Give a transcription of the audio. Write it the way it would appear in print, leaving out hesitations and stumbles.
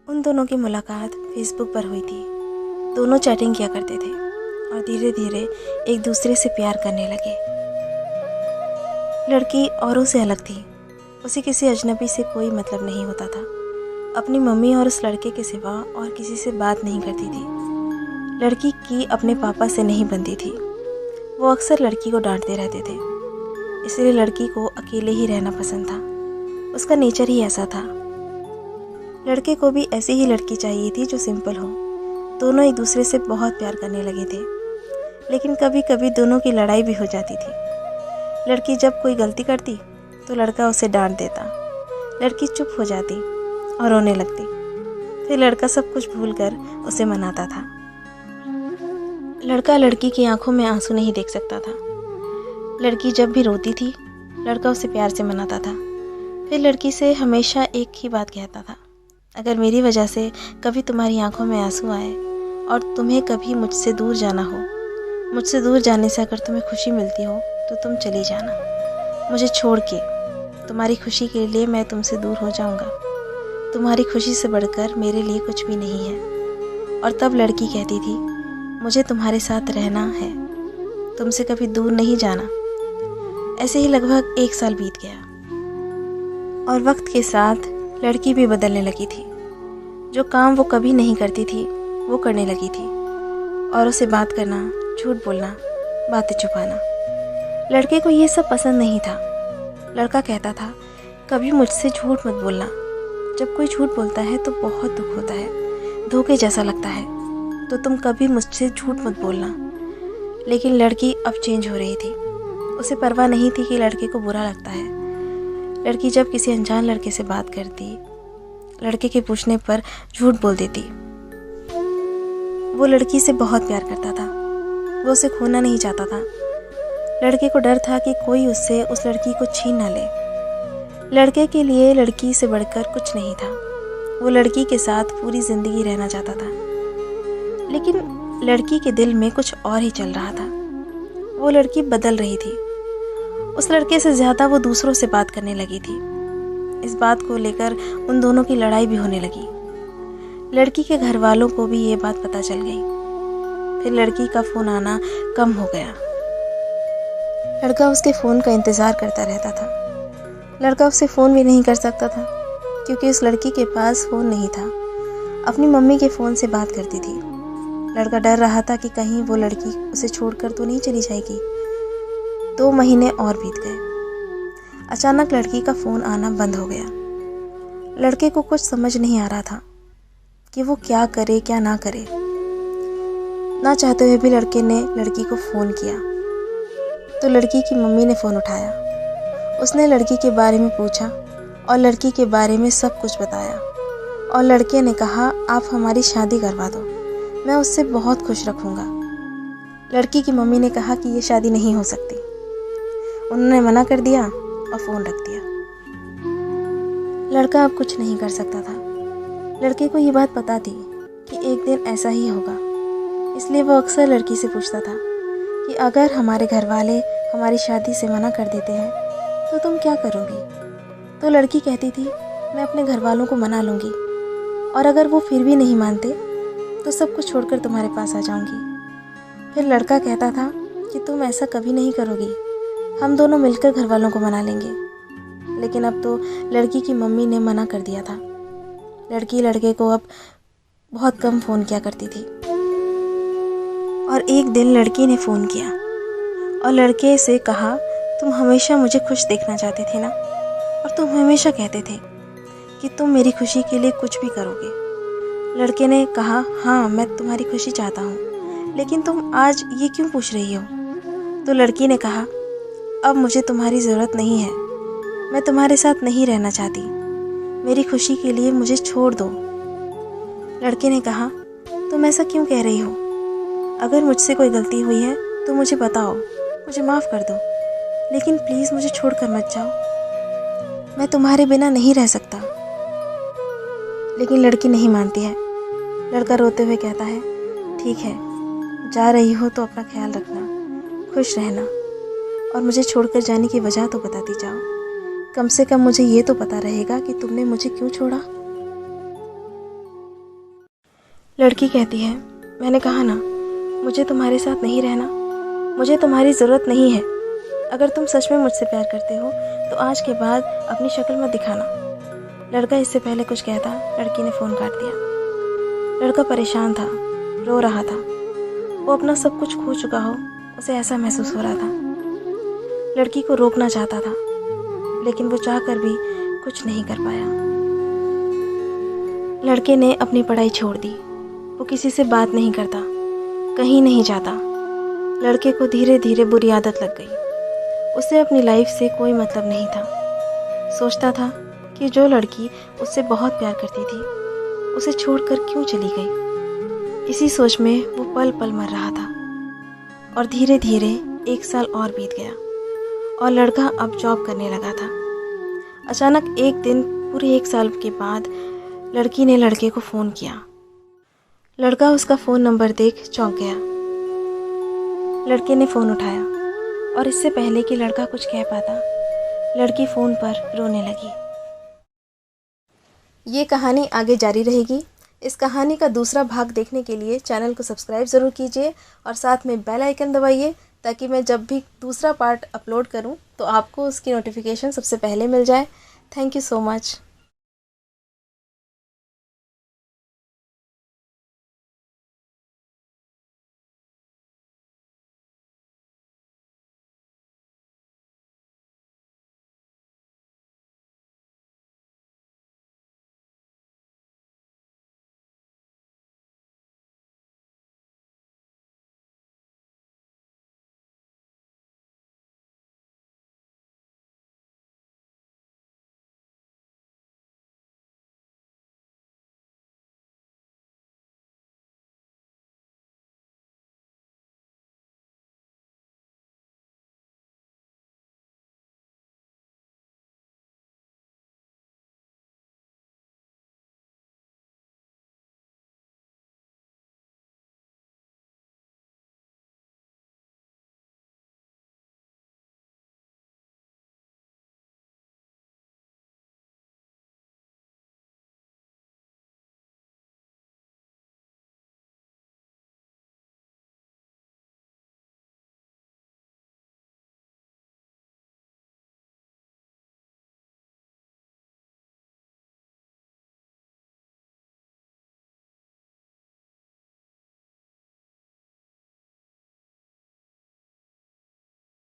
उन दोनों की मुलाकात फेसबुक पर हुई थी। दोनों चैटिंग किया करते थे और धीरे धीरे एक दूसरे से प्यार करने लगे। लड़की औरों से अलग थी। उसे किसी अजनबी से कोई मतलब नहीं होता था। अपनी मम्मी और उस लड़के के सिवा और किसी से बात नहीं करती थी। लड़की की अपने पापा से नहीं बनती थी। वो अक्सर लड़की को डांटते रहते थे, इसलिए लड़की को अकेले ही रहना पसंद था। उसका नेचर ही ऐसा था। लड़के को भी ऐसी ही लड़की चाहिए थी जो सिंपल हो। दोनों एक दूसरे से बहुत प्यार करने लगे थे, लेकिन कभी कभी दोनों की लड़ाई भी हो जाती थी। लड़की जब कोई गलती करती तो लड़का उसे डांट देता। लड़की चुप हो जाती और रोने लगती। फिर लड़का सब कुछ भूलकर उसे मनाता था। लड़का लड़की की आंखों में आंसू नहीं देख सकता था। लड़की जब भी रोती थी, लड़का उसे प्यार से मनाता था। फिर लड़की से हमेशा एक ही बात कहता था, अगर मेरी वजह से कभी तुम्हारी आंखों में आंसू आए और तुम्हें कभी मुझसे दूर जाना हो, मुझसे दूर जाने से अगर तुम्हें खुशी मिलती हो तो तुम चली जाना। मुझे छोड़ के तुम्हारी खुशी के लिए मैं तुमसे दूर हो जाऊंगा। तुम्हारी खुशी से बढ़कर मेरे लिए कुछ भी नहीं है। और तब लड़की कहती थी, मुझे तुम्हारे साथ रहना है, तुमसे कभी दूर नहीं जाना। ऐसे ही लगभग 1 साल बीत गया और वक्त के साथ लड़की भी बदलने लगी थी। जो काम वो कभी नहीं करती थी वो करने लगी थी, और उसे बात करना, झूठ बोलना, बातें छुपाना। लड़के को ये सब पसंद नहीं था। लड़का कहता था, कभी मुझसे झूठ मत बोलना। जब कोई झूठ बोलता है तो बहुत दुख होता है, धोखे जैसा लगता है, तो तुम कभी मुझसे झूठ मत बोलना। लेकिन लड़की अब चेंज हो रही थी। उसे परवाह नहीं थी कि लड़के को बुरा लगता है। लड़की जब किसी अनजान लड़के से बात करती, लड़के के पूछने पर झूठ बोल देती। वो लड़की से बहुत प्यार करता था। वो उसे खोना नहीं चाहता था। लड़के को डर था कि कोई उससे उस लड़की को छीन न ले। लड़के के लिए लड़की से बढ़कर कुछ नहीं था। वो लड़की के साथ पूरी जिंदगी रहना चाहता था, लेकिन लड़की के दिल में कुछ और ही चल रहा था। वो लड़की बदल रही थी। उस लड़के से ज़्यादा वो दूसरों से बात करने लगी थी। इस बात को लेकर उन दोनों की लड़ाई भी होने लगी। लड़की के घर वालों को भी ये बात पता चल गई। फिर लड़की का फ़ोन आना कम हो गया। लड़का उसके फ़ोन का इंतज़ार करता रहता था। लड़का उससे फ़ोन भी नहीं कर सकता था, क्योंकि उस लड़की के पास फ़ोन नहीं था। अपनी मम्मी के फ़ोन से बात करती थी। लड़का डर रहा था कि कहीं वो लड़की उसे छोड़कर तो नहीं चली जाएगी। 2 महीने और बीत गए। अचानक लड़की का फ़ोन आना बंद हो गया। लड़के को कुछ समझ नहीं आ रहा था कि वो क्या करे क्या ना करे। ना चाहते हुए भी लड़के ने लड़की को फ़ोन किया, तो लड़की की मम्मी ने फ़ोन उठाया। उसने लड़की के बारे में पूछा और लड़की के बारे में सब कुछ बताया। और लड़के ने कहा, आप हमारी शादी करवा दो, मैं उससे बहुत खुश रखूँगा। लड़की की मम्मी ने कहा कि ये शादी नहीं हो सकती। उन्होंने मना कर दिया और फ़ोन रख दिया। लड़का अब कुछ नहीं कर सकता था। लड़के को ये बात पता थी कि एक दिन ऐसा ही होगा, इसलिए वो अक्सर लड़की से पूछता था कि अगर हमारे घर वाले हमारी शादी से मना कर देते हैं तो तुम क्या करोगी? तो लड़की कहती थी, मैं अपने घर वालों को मना लूँगी, और अगर वो फिर भी नहीं मानते तो सब कुछ छोड़कर तुम्हारे पास आ जाऊँगी। फिर लड़का कहता था कि तुम ऐसा कभी नहीं करोगी, हम दोनों मिलकर घर वालों को मना लेंगे। लेकिन अब तो लड़की की मम्मी ने मना कर दिया था। लड़की लड़के को अब बहुत कम फ़ोन किया करती थी। और एक दिन लड़की ने फ़ोन किया और लड़के से कहा, तुम हमेशा मुझे खुश देखना चाहते थे ना, और तुम हमेशा कहते थे कि तुम मेरी खुशी के लिए कुछ भी करोगे। लड़के ने कहा, हाँ मैं तुम्हारी खुशी चाहता हूँ, लेकिन तुम आज ये क्यों पूछ रही हो? तो लड़की ने कहा, अब मुझे तुम्हारी ज़रूरत नहीं है, मैं तुम्हारे साथ नहीं रहना चाहती, मेरी खुशी के लिए मुझे छोड़ दो। लड़के ने कहा, तुम ऐसा क्यों कह रही हो? अगर मुझसे कोई गलती हुई है तो मुझे बताओ, मुझे माफ़ कर दो, लेकिन प्लीज़ मुझे छोड़कर मत जाओ, मैं तुम्हारे बिना नहीं रह सकता। लेकिन लड़की नहीं मानती है। लड़का रोते हुए कहता है, ठीक है, जा रही हो तो अपना ख्याल रखना, खुश रहना, और मुझे छोड़कर जाने की वजह तो बताती जाओ। कम से कम मुझे ये तो पता रहेगा कि तुमने मुझे क्यों छोड़ा। लड़की कहती है, मैंने कहा ना, मुझे तुम्हारे साथ नहीं रहना, मुझे तुम्हारी ज़रूरत नहीं है। अगर तुम सच में मुझसे प्यार करते हो तो आज के बाद अपनी शक्ल मत दिखाना। लड़का इससे पहले कुछ कहता, लड़की ने फ़ोन काट दिया। लड़का परेशान था, रो रहा था। वो अपना सब कुछ खो चुका हो, उसे ऐसा महसूस हो रहा था। लड़की को रोकना चाहता था, लेकिन वो चाहकर भी कुछ नहीं कर पाया। लड़के ने अपनी पढ़ाई छोड़ दी। वो किसी से बात नहीं करता, कहीं नहीं जाता। लड़के को धीरे धीरे बुरी आदत लग गई। उसे अपनी लाइफ से कोई मतलब नहीं था। सोचता था कि जो लड़की उससे बहुत प्यार करती थी, उसे छोड़कर क्यों चली गई। इसी सोच में वो पल पल मर रहा था। और धीरे धीरे 1 साल और बीत गया और लड़का अब जॉब करने लगा था। अचानक एक दिन पूरे 1 साल के बाद लड़की ने लड़के को फ़ोन किया। लड़का उसका फ़ोन नंबर देख चौंक गया। लड़के ने फ़ोन उठाया और इससे पहले कि लड़का कुछ कह पाता, लड़की फ़ोन पर रोने लगी। ये कहानी आगे जारी रहेगी। इस कहानी का दूसरा भाग देखने के लिए चैनल को सब्सक्राइब ज़रूर कीजिए और साथ में बेल आइकन दबाइए, ताकि मैं जब भी दूसरा पार्ट अपलोड करूं तो आपको उसकी नोटिफिकेशन सबसे पहले मिल जाए। Thank you so much.